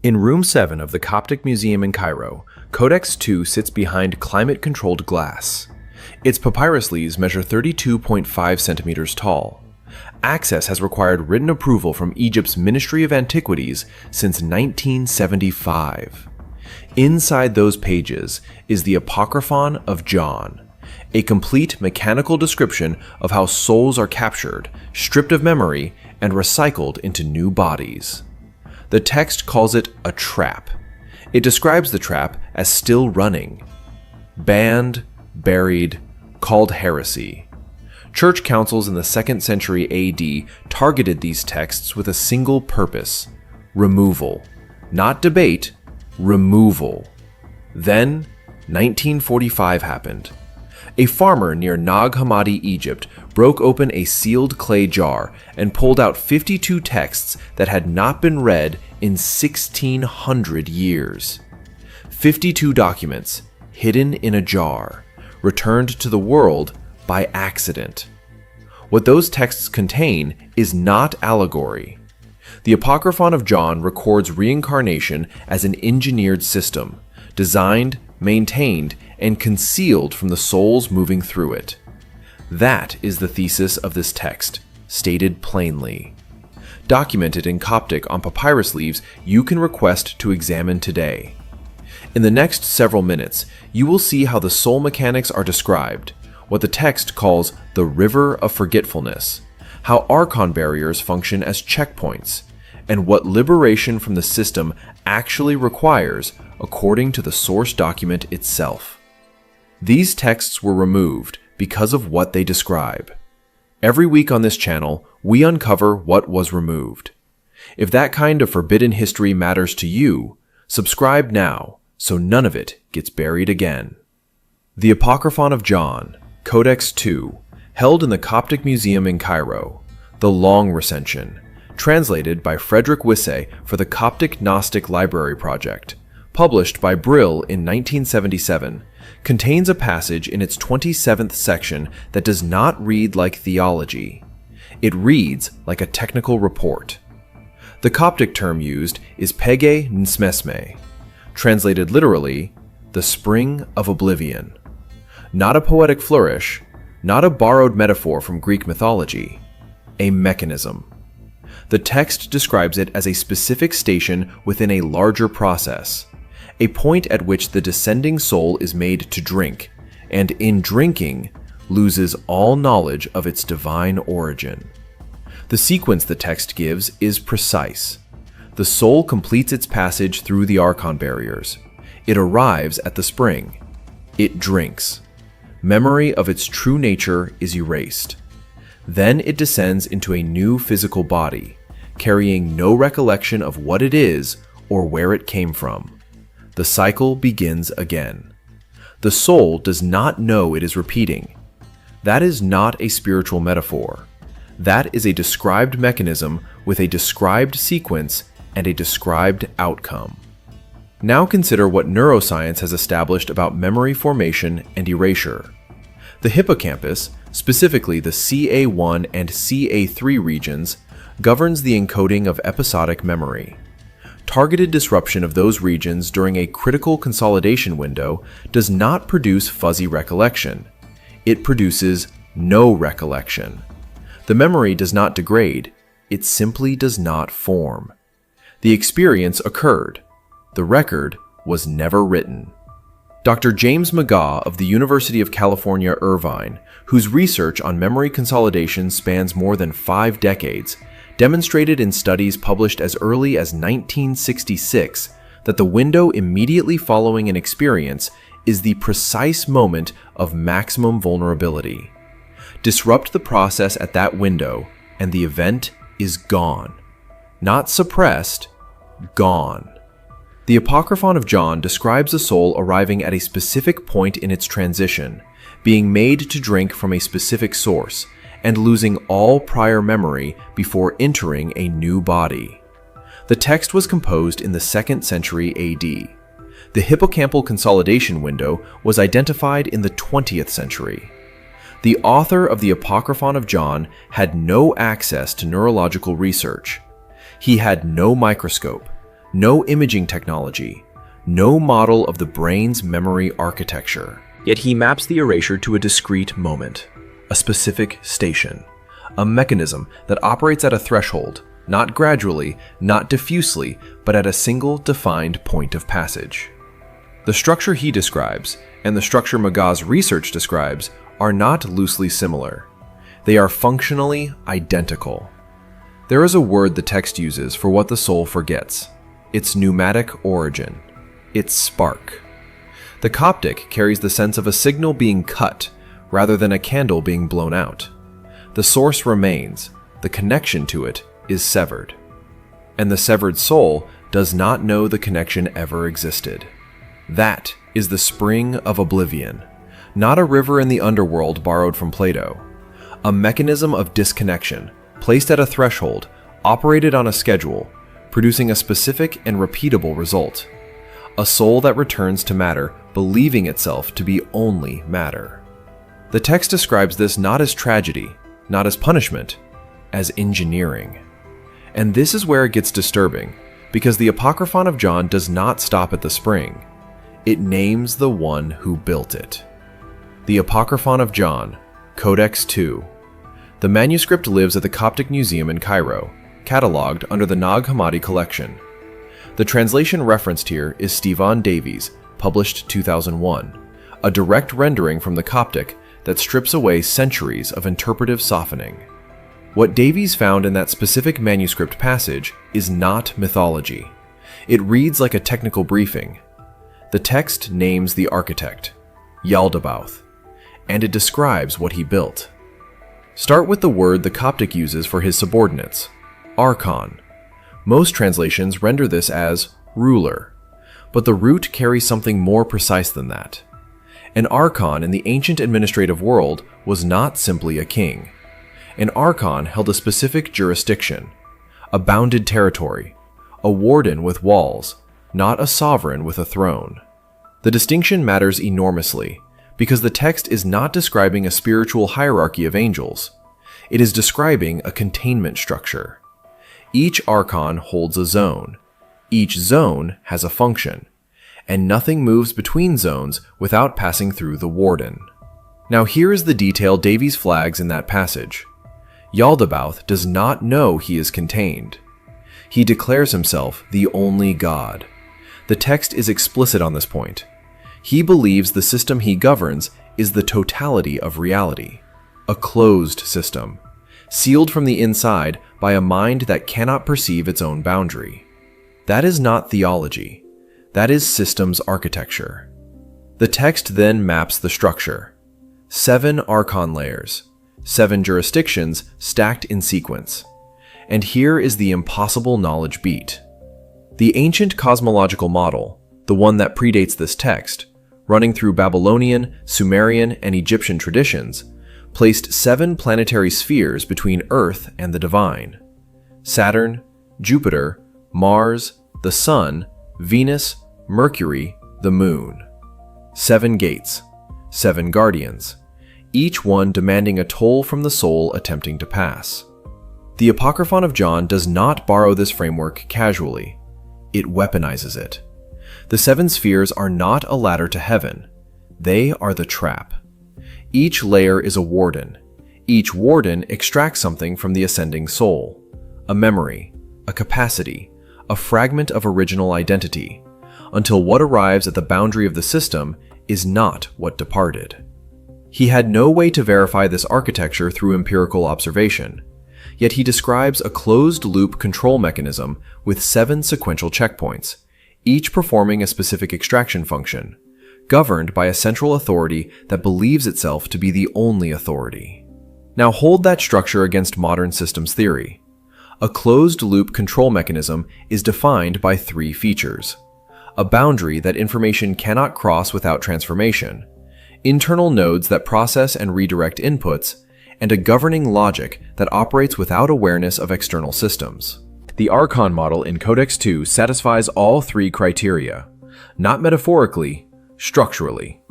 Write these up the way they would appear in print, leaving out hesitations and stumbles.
In Room 7 of the Coptic Museum in Cairo, Codex II sits behind climate-controlled glass. Its papyrus leaves measure 32.5 centimeters tall. Access has required written approval from Egypt's Ministry of Antiquities since 1975. Inside those pages is the Apocryphon of John, a complete mechanical description of how souls are captured, stripped of memory, and recycled into new bodies. The text calls it a trap. It describes the trap as still running. Banned, buried, called heresy. Church councils in the 2nd century AD targeted these texts with a single purpose: removal. Not debate, removal. Then, 1945 happened. A farmer near Nag Hammadi, Egypt, broke open a sealed clay jar and pulled out 52 texts that had not been read in 1,600 years. 52 documents, hidden in a jar, returned to the world by accident. What those texts contain is not allegory. The Apocryphon of John records reincarnation as an engineered system, designed, maintained, and concealed from the souls moving through it. That is the thesis of this text, stated plainly. Documented in Coptic on papyrus leaves you can request to examine today. In the next several minutes, you will see how the soul mechanics are described, what the text calls the river of forgetfulness, how archon barriers function as checkpoints, and what liberation from the system actually requires according to the source document itself. These texts were removed because of what they describe. Every week on this channel, we uncover what was removed. If that kind of forbidden history matters to you, subscribe now so none of it gets buried again. The Apocryphon of John, Codex II, held in the Coptic Museum in Cairo, the Long Recension, translated by Frederick Wisse for the Coptic Gnostic Library Project, published by Brill in 1977, contains a passage in its 27th section that does not read like theology. It reads like a technical report. The Coptic term used is Pege Nsmesme, translated literally, the spring of oblivion. Not a poetic flourish, not a borrowed metaphor from Greek mythology, a mechanism. The text describes it as a specific station within a larger process, a point at which the descending soul is made to drink, and in drinking, loses all knowledge of its divine origin. The sequence the text gives is precise. The soul completes its passage through the archon barriers. It arrives at the spring. It drinks. Memory of its true nature is erased. Then it descends into a new physical body, carrying no recollection of what it is or where it came from. The cycle begins again. The soul does not know it is repeating. That is not a spiritual metaphor. That is a described mechanism with a described sequence and a described outcome. Now consider what neuroscience has established about memory formation and erasure. The hippocampus, specifically the CA1 and CA3 regions, governs the encoding of episodic memory. Targeted disruption of those regions during a critical consolidation window does not produce fuzzy recollection. It produces no recollection. The memory does not degrade, it simply does not form. The experience occurred. The record was never written. Dr. James McGaugh of the University of California, Irvine, whose research on memory consolidation spans more than 5 decades, demonstrated in studies published as early as 1966 that the window immediately following an experience is the precise moment of maximum vulnerability. Disrupt the process at that window, and the event is gone. Not suppressed, gone. The Apocryphon of John describes a soul arriving at a specific point in its transition, being made to drink from a specific source, and losing all prior memory before entering a new body. The text was composed in the 2nd century AD. The hippocampal consolidation window was identified in the 20th century. The author of the Apocryphon of John had no access to neurological research. He had no microscope, no imaging technology, no model of the brain's memory architecture. Yet he maps the erasure to a discrete moment, a specific station, a mechanism that operates at a threshold, not gradually, not diffusely, but at a single defined point of passage. The structure he describes, and the structure Magah's research describes, are not loosely similar. They are functionally identical. There is a word the text uses for what the soul forgets: its pneumatic origin, its spark. The Coptic carries the sense of a signal being cut rather than a candle being blown out. The source remains, the connection to it is severed. And the severed soul does not know the connection ever existed. That is the spring of oblivion, not a river in the underworld borrowed from Plato. A mechanism of disconnection, placed at a threshold, operated on a schedule, producing a specific and repeatable result. A soul that returns to matter, believing itself to be only matter. The text describes this not as tragedy, not as punishment, as engineering. And this is where it gets disturbing, because the Apocryphon of John does not stop at the spring. It names the one who built it. The Apocryphon of John, Codex 2. The manuscript lives at the Coptic Museum in Cairo, catalogued under the Nag Hammadi collection. The translation referenced here is Stephen Davies, published 2001, a direct rendering from the Coptic that strips away centuries of interpretive softening. What Davies found in that specific manuscript passage is not mythology. It reads like a technical briefing. The text names the architect, Yaldabaoth, and it describes what he built. Start with the word the Coptic uses for his subordinates, archon. Most translations render this as ruler, but the root carries something more precise than that. An archon in the ancient administrative world was not simply a king. An archon held a specific jurisdiction, a bounded territory, a warden with walls, not a sovereign with a throne. The distinction matters enormously, because the text is not describing a spiritual hierarchy of angels. It is describing a containment structure. Each archon holds a zone. Each zone has a function, and nothing moves between zones without passing through the warden. Now here is the detail Davies flags in that passage. Yaldabaoth does not know he is contained. He declares himself the only God. The text is explicit on this point. He believes the system he governs is the totality of reality, a closed system, sealed from the inside by a mind that cannot perceive its own boundary. That is not theology. That is systems architecture. The text then maps the structure. 7 archon layers, 7 jurisdictions stacked in sequence. And here is the impossible knowledge beat. The ancient cosmological model, the one that predates this text, running through Babylonian, Sumerian, and Egyptian traditions, placed 7 planetary spheres between Earth and the divine: Saturn, Jupiter, Mars, the Sun, Venus, Mercury, the Moon. 7 gates, 7 guardians, each one demanding a toll from the soul attempting to pass. The Apocryphon of John does not borrow this framework casually. It weaponizes it. The 7 spheres are not a ladder to heaven. They are the trap. Each layer is a warden. Each warden extracts something from the ascending soul: a memory, a capacity, a fragment of original identity, until what arrives at the boundary of the system is not what departed. He had no way to verify this architecture through empirical observation, yet he describes a closed-loop control mechanism with 7 sequential checkpoints, each performing a specific extraction function, governed by a central authority that believes itself to be the only authority. Now hold that structure against modern systems theory. A closed-loop control mechanism is defined by 3 features: a boundary that information cannot cross without transformation, internal nodes that process and redirect inputs, and a governing logic that operates without awareness of external systems. The Archon model in Codex 2 satisfies all 3 criteria, not metaphorically, structurally.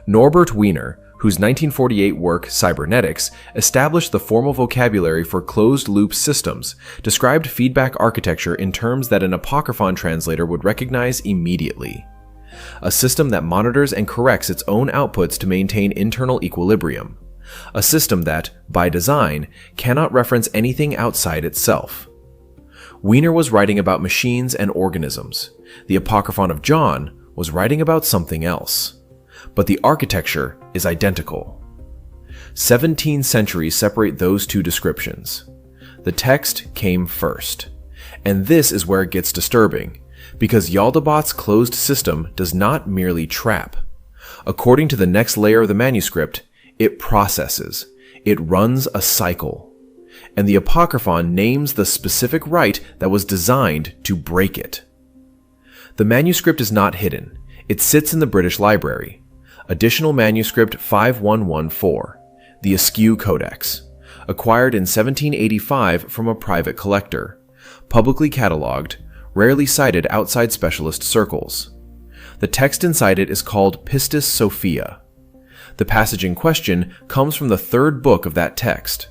Norbert Wiener, whose 1948 work Cybernetics established the formal vocabulary for closed-loop systems, described feedback architecture in terms that an apocryphon translator would recognize immediately. A system that monitors and corrects its own outputs to maintain internal equilibrium. A system that, by design, cannot reference anything outside itself. Wiener was writing about machines and organisms. The Apocryphon of John was writing about something else. But the architecture is identical. 17 centuries separate those two descriptions. The text came first. And this is where it gets disturbing, because Yaldabaoth's closed system does not merely trap. According to the next layer of the manuscript, it processes. It runs a cycle. And the Apocryphon names the specific rite that was designed to break it. The manuscript is not hidden. It sits in the British Library. Additional Manuscript 5114, the Askew Codex, acquired in 1785 from a private collector, publicly catalogued, rarely cited outside specialist circles. The text inside it is called Pistis Sophia. The passage in question comes from the third book of that text.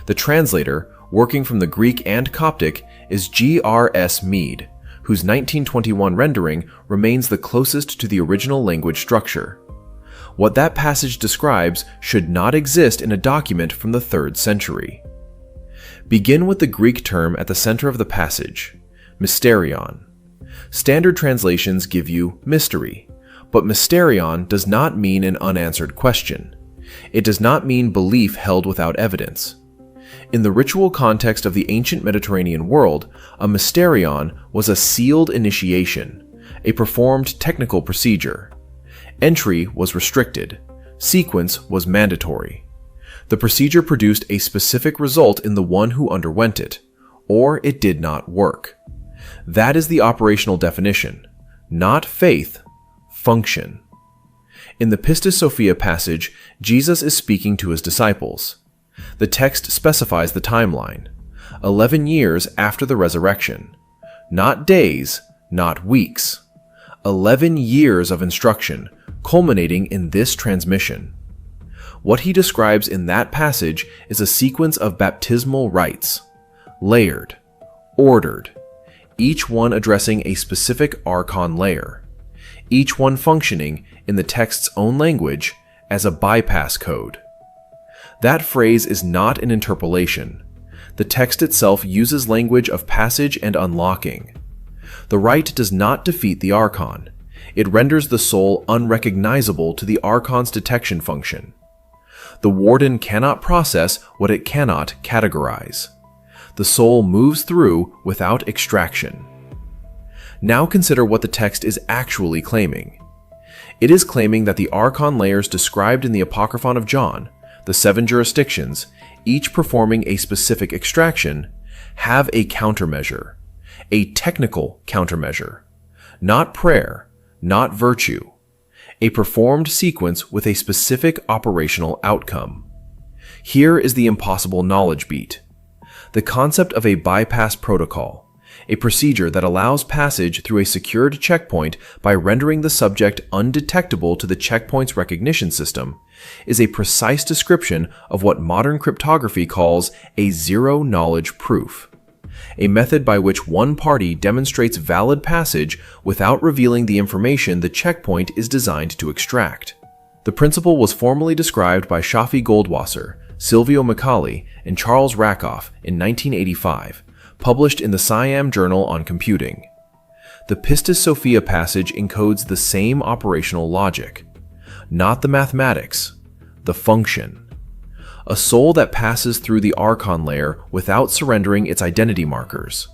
The translator, working from the Greek and Coptic, is G.R.S. Mead, whose 1921 rendering remains the closest to the original language structure. What that passage describes should not exist in a document from the 3rd century. Begin with the Greek term at the center of the passage, mysterion. Standard translations give you mystery, but mysterion does not mean an unanswered question. It does not mean belief held without evidence. In the ritual context of the ancient Mediterranean world, a mysterion was a sealed initiation, a performed technical procedure. Entry was restricted. Sequence was mandatory. The procedure produced a specific result in the one who underwent it, or it did not work. That is the operational definition, not faith, function. In the Pistis Sophia passage, Jesus is speaking to his disciples. The text specifies the timeline, 11 years after the resurrection. Not days, not weeks. 11 years of instruction, culminating in this transmission. What he describes in that passage is a sequence of baptismal rites, layered, ordered, each one addressing a specific archon layer, each one functioning in the text's own language as a bypass code. That phrase is not an interpolation. The text itself uses language of passage and unlocking. The rite does not defeat the archon. It renders the soul unrecognizable to the archon's detection function. The warden cannot process what it cannot categorize. The soul moves through without extraction. Now consider what the text is actually claiming. It is claiming that the archon layers described in the Apocryphon of John, the 7 jurisdictions, each performing a specific extraction, have a countermeasure, a technical countermeasure, not prayer, not virtue, a performed sequence with a specific operational outcome. Here is the impossible knowledge beat. The concept of a bypass protocol, a procedure that allows passage through a secured checkpoint by rendering the subject undetectable to the checkpoint's recognition system, is a precise description of what modern cryptography calls a zero-knowledge proof, a method by which one party demonstrates valid passage without revealing the information the checkpoint is designed to extract. The principle was formally described by Shafi Goldwasser, Silvio Micali, and Charles Rakoff in 1985, published in the Siam Journal on Computing. The Pistis Sophia passage encodes the same operational logic, not the mathematics, the function. A soul that passes through the archon layer without surrendering its identity markers.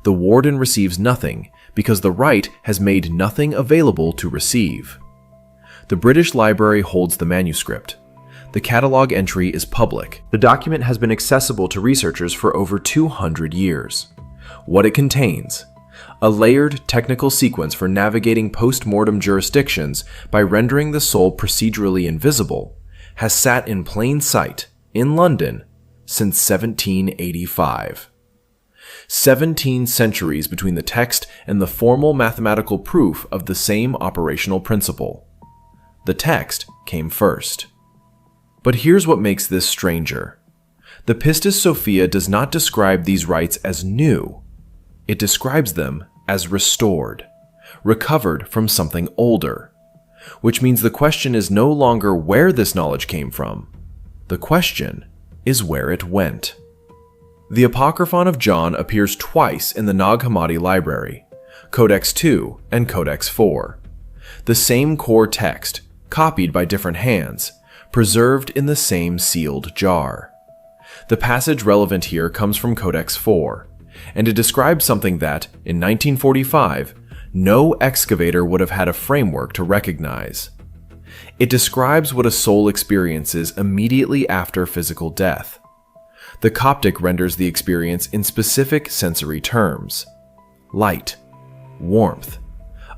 The warden receives nothing because the rite has made nothing available to receive. The British Library holds the manuscript. The catalog entry is public. The document has been accessible to researchers for over 200 years. What it contains: a layered technical sequence for navigating post-mortem jurisdictions by rendering the soul procedurally invisible, has sat in plain sight in London since 1785. 17 centuries between the text and the formal mathematical proof of the same operational principle. The text came first. But here's what makes this stranger. The Pistis Sophia does not describe these rites as new. It describes them as restored, recovered from something older, which means the question is no longer where this knowledge came from. The question is where it went. The Apocryphon of John appears twice in the Nag Hammadi library, Codex 2 and Codex 4. The same core text, copied by different hands, preserved in the same sealed jar. The passage relevant here comes from Codex 4, and it describes something that, in 1945, no excavator would have had a framework to recognize. It describes what a soul experiences immediately after physical death. The Coptic renders the experience in specific sensory terms: light, warmth,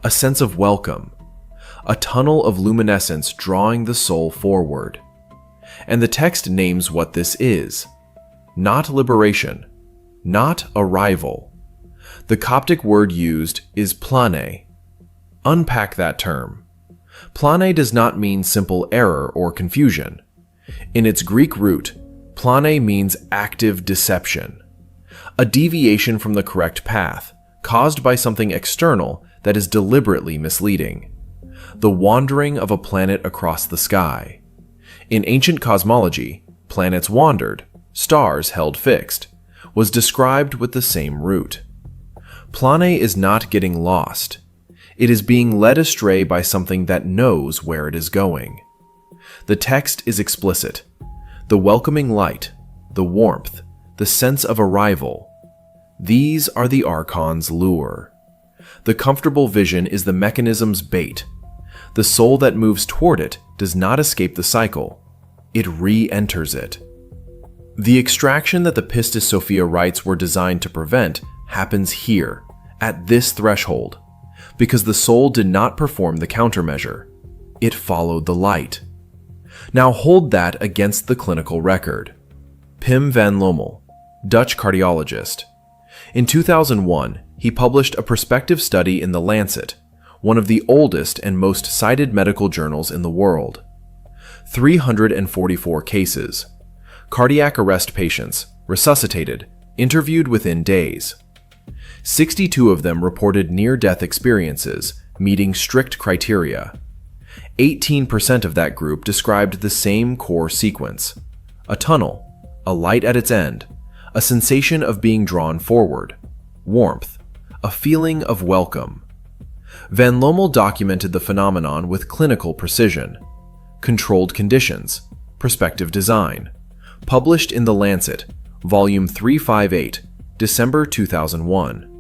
a sense of welcome, a tunnel of luminescence drawing the soul forward. And the text names what this is: not liberation, not arrival. The Coptic word used is plane. Unpack that term. Plane does not mean simple error or confusion. In its Greek root, plane means active deception, a deviation from the correct path, caused by something external that is deliberately misleading. The wandering of a planet across the sky. In ancient cosmology, planets wandered, stars held fixed, was described with the same root. Plane is not getting lost. It is being led astray by something that knows where it is going. The text is explicit. The welcoming light, the warmth, the sense of arrival. These are the Archon's lure. The comfortable vision is the mechanism's bait. The soul that moves toward it does not escape the cycle. It re-enters it. The extraction that the Pistis Sophia rites were designed to prevent happens here, at this threshold, because the soul did not perform the countermeasure. It followed the light. Now hold that against the clinical record. Pim van Lommel, Dutch cardiologist. In 2001, he published a prospective study in The Lancet, one of the oldest and most cited medical journals in the world. 344 cases. Cardiac arrest patients, resuscitated, interviewed within days. 62 of them reported near-death experiences, meeting strict criteria. 18% of that group described the same core sequence: a tunnel, a light at its end, a sensation of being drawn forward, warmth, a feeling of welcome. Van Lommel documented the phenomenon with clinical precision. Controlled conditions, prospective design. Published in The Lancet, Volume 358, December 2001.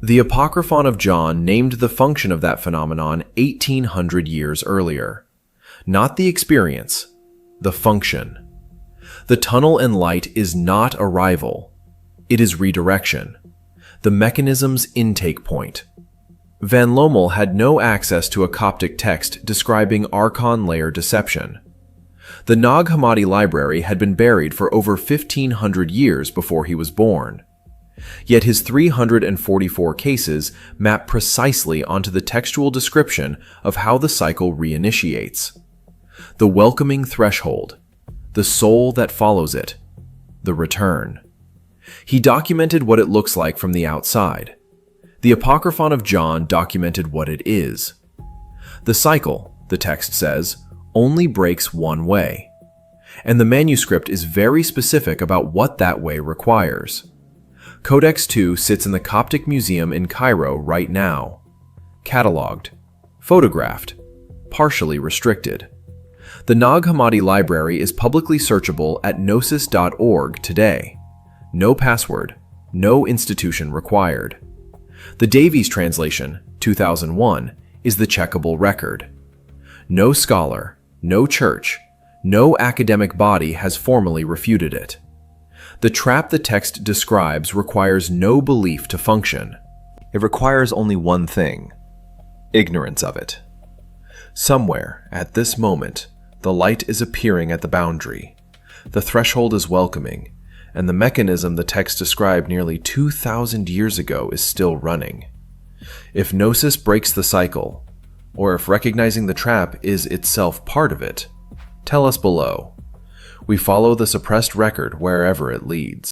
The Apocryphon of John named the function of that phenomenon 1800 years earlier. Not the experience, the function. The tunnel and light is not arrival. It is redirection. The mechanism's intake point. Van Lommel had no access to a Coptic text describing Archon layer deception. The Nag Hammadi library had been buried for over 1500 years before he was born. Yet his 344 cases map precisely onto the textual description of how the cycle reinitiates. The welcoming threshold, the soul that follows it, the return. He documented what it looks like from the outside. The Apocryphon of John documented what it is. The cycle, the text says, only breaks one way, and the manuscript is very specific about what that way requires. Codex 2 sits in the Coptic Museum in Cairo right now. Catalogued, photographed, partially restricted. The Nag Hammadi library is publicly searchable at gnosis.org today. No password, no institution required. The Davies translation, 2001, is the checkable record. No scholar, no church, no academic body has formally refuted it. The trap the text describes requires no belief to function. It requires only one thing: ignorance of it. Somewhere, at this moment, the light is appearing at the boundary. The threshold is welcoming, and the mechanism the text described nearly 2,000 years ago is still running. If Gnosis breaks the cycle, or if recognizing the trap is itself part of it, tell us below. We follow the suppressed record wherever it leads.